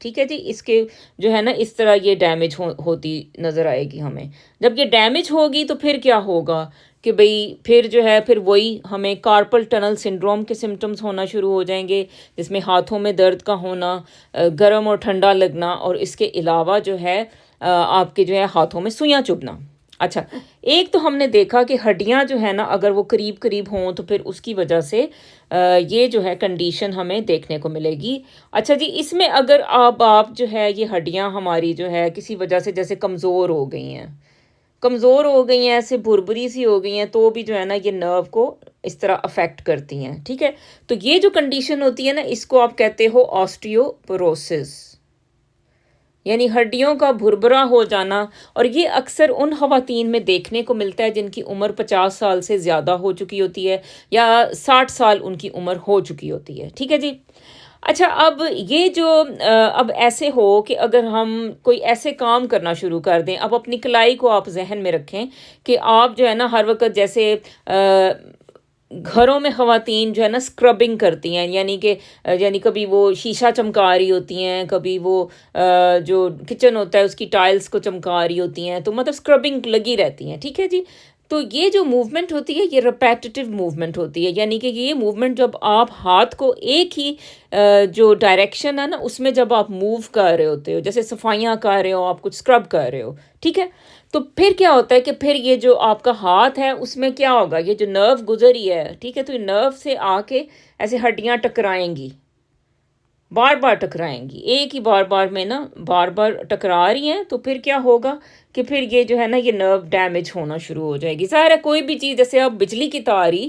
ٹھیک ہے جی. اس کے جو ہے نا اس طرح یہ ڈیمیج ہوتی نظر آئے گی ہمیں. جب یہ ڈیمیج ہوگی تو پھر کیا ہوگا کہ بھئی پھر جو ہے پھر وہی ہمیں کارپل ٹنل سنڈروم کے سمٹمز ہونا شروع ہو جائیں گے، جس میں ہاتھوں میں درد کا ہونا، گرم اور ٹھنڈا لگنا، اور اس کے علاوہ جو ہے آپ کے جو ہے ہاتھوں میں سوئیاں چبھنا. اچھا، ایک تو ہم نے دیکھا کہ ہڈیاں جو ہے نا اگر وہ قریب قریب ہوں تو پھر اس کی وجہ سے یہ جو ہے کنڈیشن ہمیں دیکھنے کو ملے گی. اچھا جی، اس میں اگر آپ جو ہے یہ ہڈیاں ہماری جو ہے کسی وجہ سے جیسے کمزور ہو گئی ہیں، ایسے بھربری سی ہو گئی ہیں، تو بھی جو ہے نا یہ نرو کو اس طرح افیکٹ کرتی ہیں. ٹھیک ہے، تو یہ جو کنڈیشن ہوتی ہے نا اس کو آپ کہتے ہو آسٹیوپروسس، یعنی ہڈیوں کا بھربرا ہو جانا. اور یہ اکثر ان خواتین میں دیکھنے کو ملتا ہے جن کی عمر 50 سال سے زیادہ ہو چکی ہوتی ہے یا 60 سال ان کی عمر ہو چکی ہوتی ہے. ٹھیک ہے جی. اچھا، اب یہ جو اب ایسے ہو کہ اگر ہم کوئی ایسے کام کرنا شروع کر دیں، اب اپنی کلائی کو آپ ذہن میں رکھیں کہ آپ جو ہے نا ہر وقت جیسے گھروں میں خواتین جو ہے نا اسکربنگ کرتی ہیں، یعنی کبھی وہ شیشہ چمکا رہی ہوتی ہیں، کبھی وہ جو کچن ہوتا ہے اس کی ٹائلز کو چمکا رہی ہوتی ہیں، تو مطلب اسکربنگ لگی رہتی ہیں. ٹھیک ہے جی. تو یہ جو موومنٹ ہوتی ہے یہ ریپیٹیو موومنٹ ہوتی ہے، یعنی کہ یہ موومنٹ جب آپ ہاتھ کو ایک ہی جو ڈائریکشن ہے نا اس میں جب آپ موو کر رہے ہوتے ہو، جیسے صفائیاں کر رہے ہو، آپ کچھ اسکرب کر رہے ہو. ٹھیک ہے، تو پھر کیا ہوتا ہے کہ پھر یہ جو آپ کا ہاتھ ہے اس میں کیا ہوگا، یہ جو نرو گزری ہے، ٹھیک ہے، تو یہ نرو سے آ کے ایسے ہڈیاں ٹکرائیں گی، بار بار ٹکرائیں گی، ایک ہی بار میں نا بار بار ٹکرا رہی ہیں. تو پھر کیا ہوگا کہ پھر یہ جو ہے نا یہ نرو ڈیمیج ہونا شروع ہو جائے گی. ظاہر ہے کوئی بھی چیز، جیسے اب بجلی کی تاری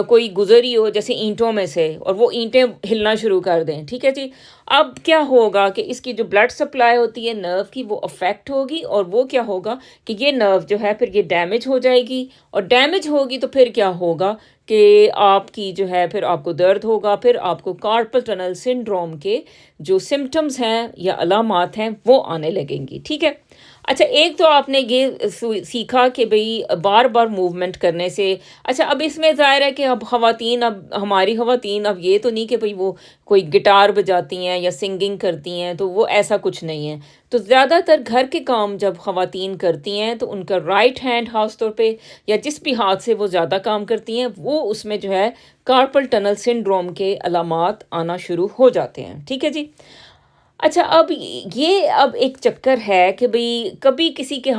کوئی گزری ہو جیسے اینٹوں میں سے، اور وہ اینٹیں ہلنا شروع کر دیں. ٹھیک ہے جی. اب کیا ہوگا کہ اس کی جو بلڈ سپلائی ہوتی ہے نرو کی وہ افیکٹ ہوگی، اور وہ کیا ہوگا کہ یہ نرو جو ہے پھر یہ ڈیمیج ہو جائے گی. اور ڈیمیج ہوگی تو پھر کیا ہوگا کہ آپ کی جو ہے پھر آپ کو درد ہوگا، پھر آپ کو کارپل ٹنل سنڈروم کے جو سمٹمز ہیں یا علامات ہیں وہ آنے لگیں گی. ٹھیک ہے. اچھا، ایک تو آپ نے یہ سیکھا کہ بھئی بار بار موومنٹ کرنے سے. اچھا، اب اس میں ظاہر ہے کہ اب ہماری خواتین اب یہ تو نہیں کہ بھئی وہ کوئی گٹار بجاتی ہیں یا سنگنگ کرتی ہیں، تو وہ ایسا کچھ نہیں ہے. تو زیادہ تر گھر کے کام جب خواتین کرتی ہیں تو ان کا رائٹ ہینڈ خاص طور پہ، یا جس بھی ہاتھ سے وہ زیادہ کام کرتی ہیں، وہ اس میں جو ہے کارپل ٹنل سنڈروم کے علامات آنا شروع ہو جاتے ہیں. ٹھیک ہے جی. اچھا، اب ایک چکر ہے کہ بھئی کبھی کسی کے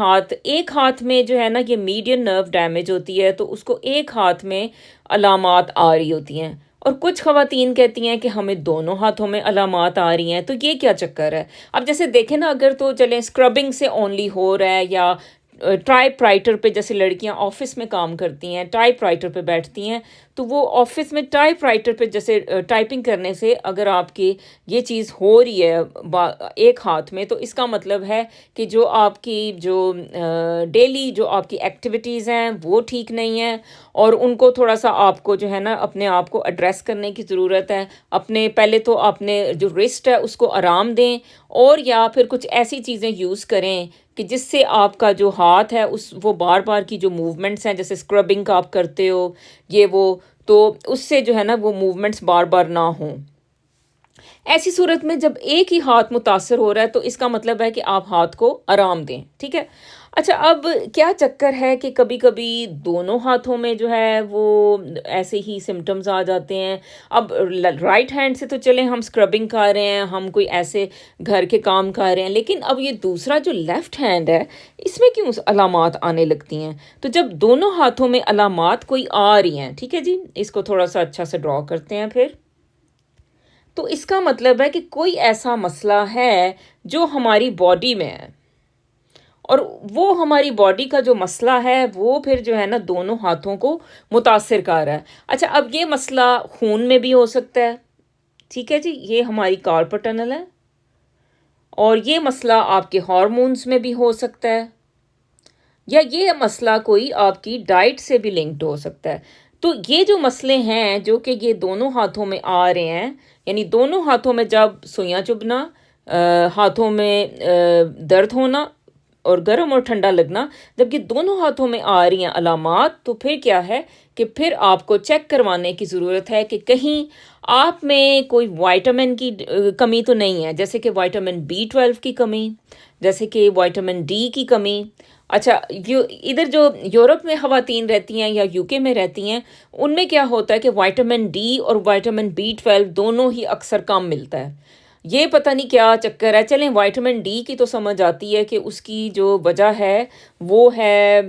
ایک ہاتھ میں جو ہے نا یہ میڈین نرو ڈیمیج ہوتی ہے تو اس کو ایک ہاتھ میں علامات آ رہی ہوتی ہیں، اور کچھ خواتین کہتی ہیں کہ ہمیں دونوں ہاتھوں میں علامات آ رہی ہیں. تو یہ کیا چکر ہے؟ اب جیسے دیکھیں نا، اگر تو چلیں اسکربنگ سے اونلی ہو رہا ہے، یا ٹائپ رائٹر پہ جیسے لڑکیاں آفس میں کام کرتی ہیں، ٹائپ رائٹر پہ بیٹھتی ہیں، تو وہ آفس میں ٹائپ رائٹر پہ جیسے ٹائپنگ کرنے سے اگر آپ کی یہ چیز ہو رہی ہے ایک ہاتھ میں، تو اس کا مطلب ہے کہ جو آپ کی جو ڈیلی جو آپ کی ایکٹیویٹیز ہیں وہ ٹھیک نہیں ہیں، اور ان کو تھوڑا سا آپ کو جو ہے نا اپنے آپ کو ایڈریس کرنے کی ضرورت ہے. پہلے تو اپنے جو رسٹ ہے اس کو آرام دیں، اور یا پھر کچھ ایسی چیزیں یوز کریں کہ جس سے آپ کا جو ہاتھ ہے وہ بار بار کی جو موومنٹس ہیں، جیسے اسکربنگ کا آپ کرتے ہو تو اس سے جو ہے نا وہ موومنٹس بار بار نہ ہوں. ایسی صورت میں جب ایک ہی ہاتھ متاثر ہو رہا ہے تو اس کا مطلب ہے کہ آپ ہاتھ کو آرام دیں. ٹھیک ہے. اچھا، اب کیا چکر ہے کہ کبھی کبھی دونوں ہاتھوں میں جو ہے وہ ایسے ہی سمٹمز آ جاتے ہیں. اب رائٹ ہینڈ سے تو چلیں ہم اسکربنگ کر رہے ہیں، ہم کوئی ایسے گھر کے کام کر رہے ہیں، لیکن اب یہ دوسرا جو لیفٹ ہینڈ ہے اس میں کیوں علامات آنے لگتی ہیں؟ تو جب دونوں ہاتھوں میں علامات کوئی آ رہی ہیں، ٹھیک ہے جی، اس کو تھوڑا سا اچھا سے ڈرا کرتے ہیں پھر. تو اس کا مطلب ہے کہ کوئی ایسا مسئلہ ہے جو ہماری باڈی میں ہے، اور وہ ہماری باڈی کا جو مسئلہ ہے وہ پھر جو ہے نا دونوں ہاتھوں کو متاثر کر رہا ہے. اچھا، اب یہ مسئلہ خون میں بھی ہو سکتا ہے. ٹھیک ہے جی، یہ ہماری کارپل ٹنل ہے. اور یہ مسئلہ آپ کے ہارمونز میں بھی ہو سکتا ہے، یا یہ مسئلہ کوئی آپ کی ڈائٹ سے بھی لنکڈ ہو سکتا ہے. تو یہ جو مسئلے ہیں جو کہ یہ دونوں ہاتھوں میں آ رہے ہیں، یعنی دونوں ہاتھوں میں جب سوئیاں چبھنا، ہاتھوں میں درد ہونا، اور گرم اور ٹھنڈا لگنا، جب یہ دونوں ہاتھوں میں آ رہی ہیں علامات، تو پھر کیا ہے کہ پھر آپ کو چیک کروانے کی ضرورت ہے کہ کہیں آپ میں کوئی وائٹامن کی کمی تو نہیں ہے، جیسے کہ وائٹامن B12 کی کمی، جیسے کہ وائٹامن ڈی کی کمی. اچھا، ادھر جو یورپ میں خواتین رہتی ہیں یا UK میں رہتی ہیں، ان میں کیا ہوتا ہے کہ وائٹامن ڈی اور وائٹامن B12 دونوں ہی اکثر کم ملتا ہے. یہ پتہ نہیں کیا چکر ہے. چلیں وائٹامن ڈی کی تو سمجھ آتی ہے کہ اس کی جو وجہ ہے وہ ہے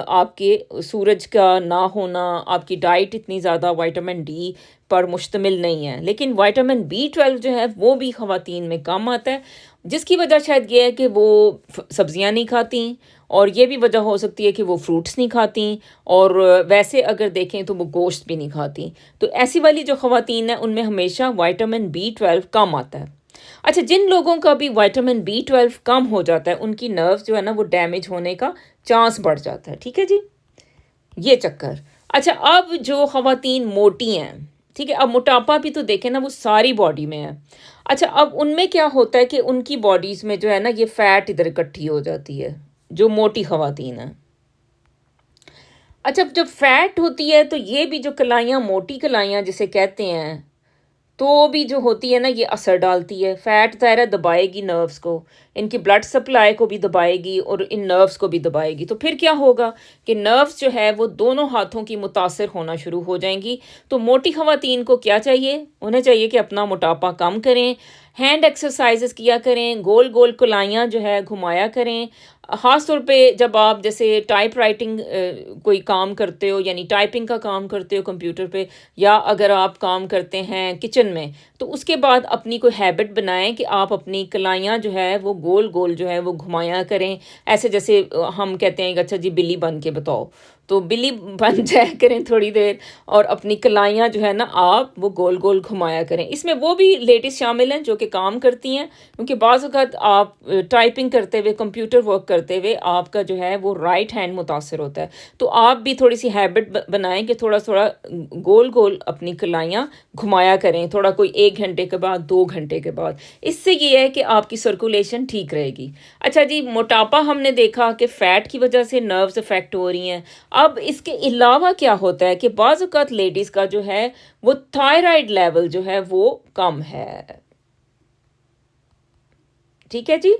آپ کے سورج کا نہ ہونا، آپ کی ڈائٹ اتنی زیادہ وائٹامن ڈی پر مشتمل نہیں ہے. لیکن وائٹامن B12 جو ہے وہ بھی خواتین میں کم آتا ہے، جس کی وجہ شاید یہ ہے کہ وہ سبزیاں نہیں کھاتی، اور یہ بھی وجہ ہو سکتی ہے کہ وہ فروٹس نہیں کھاتی، اور ویسے اگر دیکھیں تو وہ گوشت بھی نہیں کھاتی. تو ایسی والی جو خواتین ہیں ان میں ہمیشہ وائٹامن B12 کم آتا ہے. اچھا، جن لوگوں کا بھی وائٹامن B12 کم ہو جاتا ہے ان کی نروز جو ہے نا وہ ڈیمیج ہونے کا چانس بڑھ جاتا ہے. ٹھیک ہے جی، یہ چکر. اچھا، اب جو خواتین موٹی ہیں، ٹھیک ہے، اب موٹاپا بھی تو دیکھیں نا وہ ساری باڈی میں ہے. اچھا، اب ان میں کیا ہوتا ہے کہ ان کی باڈیز میں جو ہے نا یہ فیٹ ادھر اکٹھی ہو جاتی ہے، جو موٹی خواتین ہیں. اچھا، جب فیٹ ہوتی ہے تو یہ بھی جو کلائیاں، موٹی کلائیاں جسے کہتے ہیں، تو بھی جو ہوتی ہے نا یہ اثر ڈالتی ہے. فیٹ ظاہر ہے دبائے گی نروز کو، ان کی بلڈ سپلائی کو بھی دبائے گی اور ان نروز کو بھی دبائے گی. تو پھر کیا ہوگا کہ نروز جو ہے وہ دونوں ہاتھوں کی متاثر ہونا شروع ہو جائیں گی. تو موٹی خواتین کو کیا چاہیے؟ انہیں چاہیے کہ اپنا موٹاپا کم کریں، ہینڈ ایکسرسائزز کیا کریں، گول گول کلائیاں جو ہے گھمایا کریں. خاص طور پہ جب آپ جیسے ٹائپ رائٹنگ کوئی کام کرتے ہو، یعنی ٹائپنگ کا کام کرتے ہو کمپیوٹر پہ، یا اگر آپ کام کرتے ہیں کچن میں، تو اس کے بعد اپنی کوئی ہیبٹ بنائیں کہ آپ اپنی کلائیاں جو ہے وہ گول گول جو ہے وہ گھمایا کریں. ایسے جیسے ہم کہتے ہیں کہ اچھا جی بلی بن کے بتاؤ، تو بلی بن جایا کریں تھوڑی دیر، اور اپنی کلائیاں جو ہے نا آپ وہ گول گول گھمایا کریں. اس میں وہ بھی لیڈیز شامل ہیں جو کہ کام کرتی ہیں، کیونکہ بعض اوقات آپ ٹائپنگ کرتے ہوئے، کمپیوٹر ورک کرتے ہوئے آپ کا جو ہے وہ رائٹ ہینڈ متاثر ہوتا ہے. تو آپ بھی تھوڑی سی ہیبٹ بنائیں کہ تھوڑا تھوڑا گول گول اپنی کلائیاں گھمایا کریں، تھوڑا کوئی 1 گھنٹے کے بعد، 2 گھنٹے کے بعد. اس سے یہ ہے کہ آپ کی سرکولیشن ٹھیک رہے گی. اچھا جی، موٹاپا ہم نے دیکھا کہ فیٹ کی وجہ سے نروز افیکٹ ہو رہی ہیں. اب اس کے علاوہ کیا ہوتا ہے کہ بعض اوقات لیڈیز کا جو ہے وہ تھائرائڈ لیول جو ہے وہ کم ہے. ٹھیک ہے جی،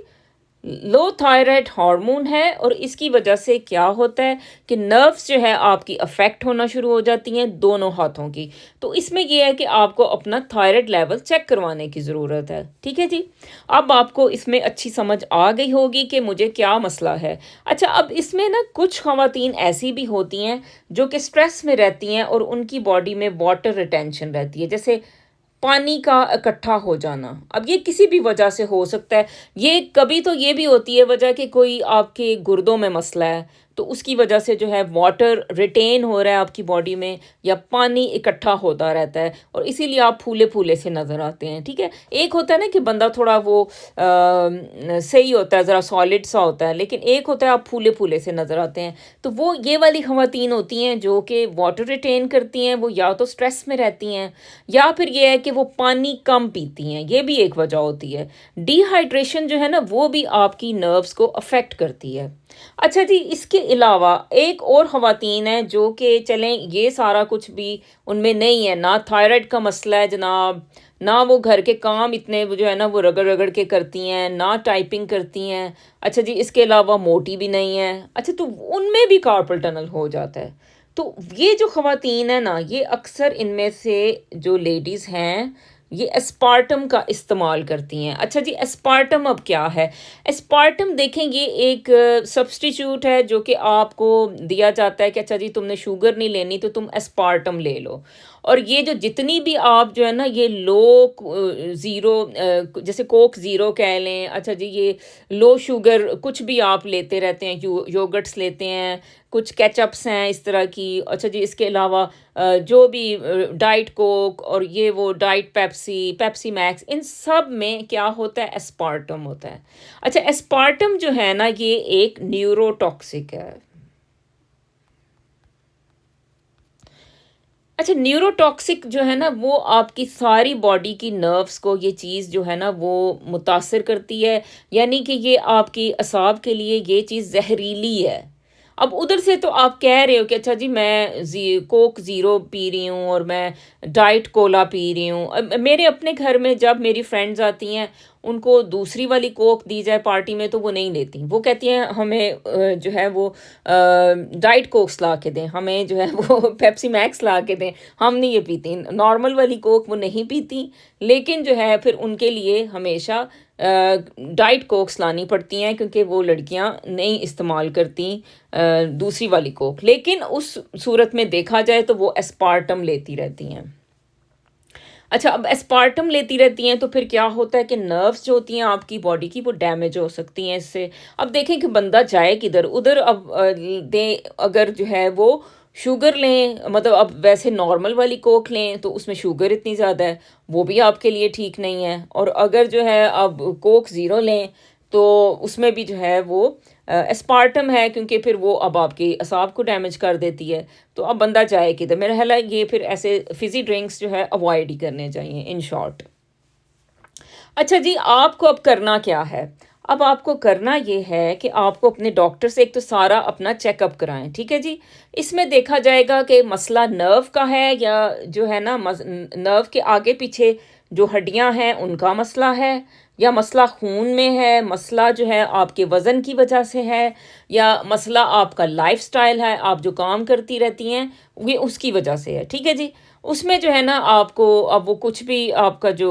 لو تھائرائڈ ہارمون ہے، اور اس کی وجہ سے کیا ہوتا ہے کہ نروز جو ہے آپ کی افیکٹ ہونا شروع ہو جاتی ہیں دونوں ہاتھوں کی. تو اس میں یہ ہے کہ آپ کو اپنا تھائرائڈ لیول چیک کروانے کی ضرورت ہے. ٹھیک ہے جی، اب آپ کو اس میں اچھی سمجھ آ گئی ہوگی کہ مجھے کیا مسئلہ ہے. اچھا، اب اس میں نا کچھ خواتین ایسی بھی ہوتی ہیں جو کہ سٹریس میں رہتی ہیں اور ان کی باڈی میں واٹر ریٹینشن رہتی ہے، جیسے پانی کا اکٹھا ہو جانا. اب یہ کسی بھی وجہ سے ہو سکتا ہے. یہ کبھی تو یہ بھی ہوتی ہے وجہ کہ کوئی آپ کے گردوں میں مسئلہ ہے، تو اس کی وجہ سے جو ہے واٹر ریٹین ہو رہا ہے آپ کی باڈی میں، یا پانی اکٹھا ہوتا رہتا ہے، اور اسی لیے آپ پھولے پھولے سے نظر آتے ہیں. ٹھیک ہے، ایک ہوتا ہے نا کہ بندہ تھوڑا وہ صحیح ہوتا ہے، ذرا سالڈ سا ہوتا ہے، لیکن ایک ہوتا ہے آپ پھولے پھولے سے نظر آتے ہیں. تو وہ یہ والی خواتین ہوتی ہیں جو کہ واٹر ریٹین کرتی ہیں. وہ یا تو سٹریس میں رہتی ہیں، یا پھر یہ ہے کہ وہ پانی کم پیتی ہیں. یہ بھی ایک وجہ ہوتی ہے. ڈی ہائیڈریشن جو ہے نا وہ بھی آپ کی نروز کو افیکٹ کرتی ہے. اچھا جی، اس کے علاوہ ایک اور خواتین ہیں جو کہ چلیں یہ سارا کچھ بھی ان میں نہیں ہے، نہ تھائرائڈ کا مسئلہ ہے جناب، نہ وہ گھر کے کام اتنے جو ہے نا وہ رگڑ رگڑ کے کرتی ہیں، نہ ٹائپنگ کرتی ہیں. اچھا جی، اس کے علاوہ موٹی بھی نہیں ہے. اچھا، تو ان میں بھی کارپل ٹنل ہو جاتا ہے. تو یہ جو خواتین ہیں نا، یہ اکثر ان میں سے جو لیڈیز ہیں یہ اسپارٹم کا استعمال کرتی ہیں. اچھا جی، اسپارٹم اب کیا ہے؟ اسپارٹم دیکھیں یہ ایک سبسٹیچیوٹ ہے جو کہ آپ کو دیا جاتا ہے کہ اچھا جی تم نے شوگر نہیں لینی تو تم اسپارٹم لے لو. اور یہ جو جتنی بھی آپ جو ہے نا یہ لو زیرو، جیسے کوک زیرو کہہ لیں، اچھا جی یہ لو شوگر کچھ بھی آپ لیتے رہتے ہیں، یوگرٹس لیتے ہیں، کچھ کیچ اپس ہیں اس طرح کی. اچھا جی، اس کے علاوہ جو بھی ڈائٹ کوک اور یہ وہ ڈائٹ پیپسی میکس، ان سب میں کیا ہوتا ہے؟ اسپارٹم ہوتا ہے. اچھا، اسپارٹم جو ہے نا یہ ایک نیورو ٹاکسک ہے. اچھا، نیورو ٹاکسک جو ہے نا وہ آپ کی ساری باڈی کی نروز کو یہ چیز جو ہے نا وہ متاثر کرتی ہے، یعنی کہ یہ آپ کی اعصاب کے لیے یہ چیز زہریلی ہے. اب ادھر سے تو آپ کہہ رہے ہو کہ اچھا جی میں کوک زیرو پی رہی ہوں اور میں ڈائٹ کولا پی رہی ہوں. میرے اپنے گھر میں جب میری فرینڈز آتی ہیں ان کو دوسری والی کوک دی جائے پارٹی میں تو وہ نہیں لیتی. وہ کہتی ہیں ہمیں جو ہے وہ ڈائٹ کوکس لا کے دیں, ہمیں جو ہے وہ پیپسی میکس لا کے دیں, ہم نہیں یہ پیتی. نارمل والی کوک وہ نہیں پیتی, لیکن جو ہے پھر ان کے لیے ہمیشہ ڈائٹ کوکس لانی پڑتی ہیں کیونکہ وہ لڑکیاں نہیں استعمال کرتی دوسری والی کوک. لیکن اس صورت میں دیکھا جائے تو وہ اسپارٹم لیتی رہتی ہیں. اچھا, اب اسپارٹم لیتی رہتی ہیں تو پھر کیا ہوتا ہے کہ نروس جو ہوتی ہیں آپ کی باڈی کی وہ ڈیمیج ہو سکتی ہیں اس سے. اب دیکھیں کہ بندہ جائے کدھر ادھر. اب دیں اگر جو ہے وہ شوگر لیں, مطلب اب ویسے نارمل والی کوک لیں تو اس میں شوگر اتنی زیادہ ہے, وہ بھی آپ کے لیے ٹھیک نہیں ہے. اور اگر جو ہے اب کوک زیرو لیں تو اس میں بھی جو ہے وہ اسپارٹم ہے, کیونکہ پھر وہ اب آپ کی اعصاب کو ڈیمیج کر دیتی ہے. تو اب بندہ جائے کدھر. میرا خیال ہے یہ پھر ایسے فزی ڈرنکس جو ہے اوائڈ ہی کرنے چاہیے ان شارٹ. اچھا جی, آپ کو اب کرنا کیا ہے؟ اب آپ کو کرنا یہ ہے کہ آپ کو اپنے ڈاکٹر سے ایک تو سارا اپنا چیک اپ کرائیں, ٹھیک ہے جی. اس میں دیکھا جائے گا کہ مسئلہ نرو کا ہے یا جو ہے نا نرو کے آگے پیچھے جو ہڈیاں ہیں ان کا مسئلہ ہے, یا مسئلہ خون میں ہے, مسئلہ جو ہے آپ کے وزن کی وجہ سے ہے, یا مسئلہ آپ کا لائف سٹائل ہے, آپ جو کام کرتی رہتی ہیں یہ اس کی وجہ سے ہے, ٹھیک ہے جی. اس میں جو ہے نا آپ کو اب وہ کچھ بھی آپ کا جو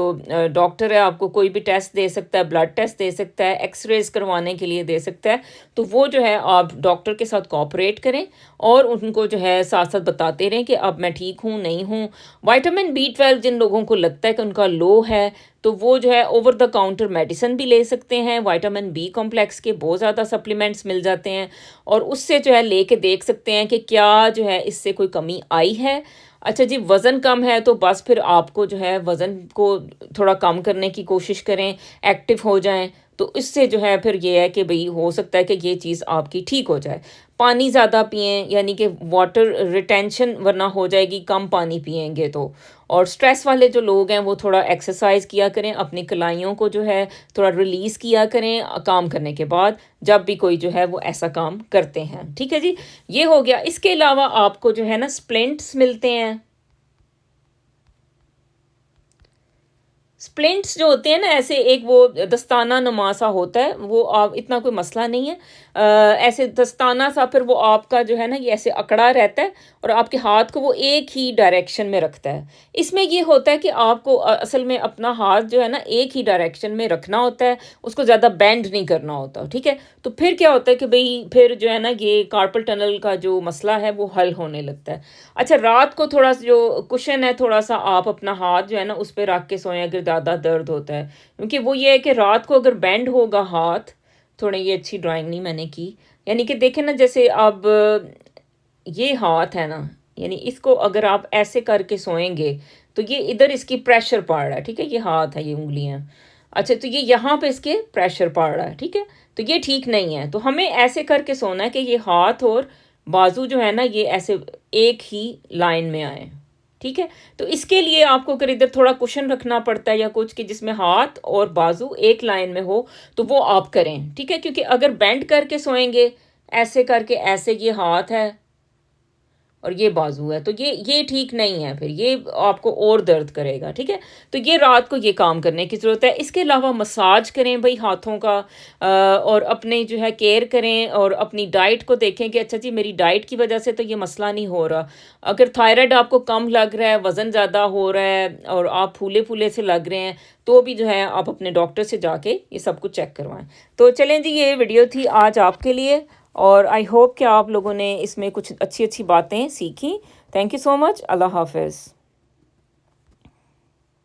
ڈاکٹر ہے آپ کو کوئی بھی ٹیسٹ دے سکتا ہے, بلڈ ٹیسٹ دے سکتا ہے, ایکس ریز کروانے کے لیے دے سکتا ہے. تو وہ جو ہے آپ ڈاکٹر کے ساتھ کوآپریٹ کریں اور ان کو جو ہے ساتھ ساتھ بتاتے رہیں کہ اب میں ٹھیک ہوں نہیں ہوں. وائٹامن B12 جن لوگوں کو لگتا ہے کہ ان کا لو ہے تو وہ جو ہے اوور دا کاؤنٹر میڈیسن بھی لے سکتے ہیں. وائٹامن B کمپلیکس کے بہت زیادہ سپلیمنٹس مل جاتے ہیں اور اس سے جو ہے لے کے دیکھ سکتے ہیں کہ کیا جو ہے اس سے کوئی کمی آئی ہے. اچھا جی, وزن کم ہے تو بس پھر آپ کو جو ہے وزن کو تھوڑا کم کرنے کی کوشش کریں, ایکٹیو ہو جائیں. تو اس سے جو ہے پھر یہ ہے کہ بھئی ہو سکتا ہے کہ یہ چیز آپ کی ٹھیک ہو جائے. پانی زیادہ پئیں, یعنی کہ واٹر ریٹینشن ورنہ ہو جائے گی کم پانی پئیں گے تو. اور سٹریس والے جو لوگ ہیں وہ تھوڑا ایکسرسائز کیا کریں, اپنی کلائیوں کو جو ہے تھوڑا ریلیز کیا کریں کام کرنے کے بعد, جب بھی کوئی جو ہے وہ ایسا کام کرتے ہیں, ٹھیک ہے جی. یہ ہو گیا. اس کے علاوہ آپ کو جو ہے نا سپلنٹس ملتے ہیں. سپلنٹس جو ہوتے ہیں نا ایسے ایک وہ دستانہ نما سا ہوتا ہے, وہ آپ اتنا کوئی مسئلہ نہیں ہے. ایسے دستانہ سا پھر وہ آپ کا جو ہے نا یہ ایسے اکڑا رہتا ہے اور آپ کے ہاتھ کو وہ ایک ہی ڈائریکشن میں رکھتا ہے. اس میں یہ ہوتا ہے کہ آپ کو اصل میں اپنا ہاتھ جو ہے نا ایک ہی ڈائریکشن میں رکھنا ہوتا ہے, اس کو زیادہ بینڈ نہیں کرنا ہوتا, ٹھیک ہے. تو پھر کیا ہوتا ہے کہ بھئی پھر جو ہے نا یہ کارپل ٹنل کا جو مسئلہ ہے وہ حل ہونے لگتا ہے. اچھا, رات کو تھوڑا سا جو کشن ہے تھوڑا سا آپ اپنا ہاتھ جو ہے نا اس پہ رکھ کے سوئیں اگر زیادہ درد ہوتا ہے, کیونکہ وہ یہ ہے کہ رات کو اگر بینڈ ہوگا ہاتھ, تھوڑے یہ اچھی ڈرائنگ نہیں میں نے کی, یعنی کہ دیکھیں نا جیسے اب یہ ہاتھ ہے نا, یعنی اس کو اگر آپ ایسے کر کے سوئیں گے تو یہ ادھر اس کی پریشر پڑ رہا ہے, ٹھیک ہے. یہ ہاتھ ہے, یہ انگلیاں, اچھا تو یہ یہاں پہ اس کے پریشر پڑ رہا ہے, ٹھیک ہے. تو یہ ٹھیک نہیں ہے. تو ہمیں ایسے کر کے سونا ہے کہ یہ ہاتھ اور بازو جو ہے نا یہ ایسے ایک ہی لائن میں آئے, ٹھیک ہے. تو اس کے لیے آپ کو اگر ادھر تھوڑا کشن رکھنا پڑتا ہے یا کچھ کہ جس میں ہاتھ اور بازو ایک لائن میں ہو تو وہ آپ کریں, ٹھیک ہے. کیونکہ اگر بینڈ کر کے سوئیں گے ایسے کر کے, ایسے یہ ہاتھ ہے اور یہ بازو ہے, تو یہ ٹھیک نہیں ہے, پھر یہ آپ کو اور درد کرے گا, ٹھیک ہے. تو یہ رات کو یہ کام کرنے کی ضرورت ہے. اس کے علاوہ مساج کریں بھائی ہاتھوں کا, اور اپنے جو ہے کیئر کریں اور اپنی ڈائٹ کو دیکھیں کہ اچھا جی میری ڈائٹ کی وجہ سے تو یہ مسئلہ نہیں ہو رہا. اگر تھائرائڈ آپ کو کم لگ رہا ہے, وزن زیادہ ہو رہا ہے اور آپ پھولے پھولے سے لگ رہے ہیں تو بھی جو ہے آپ اپنے ڈاکٹر سے جا کے یہ سب کچھ چیک کروائیں. تو چلیں جی, یہ ویڈیو تھی آج آپ کے لیے اور آئی ہوپ کہ آپ لوگوں نے اس میں کچھ اچھی باتیں سیکھیں. تھینک یو سو مچ. اللہ حافظ.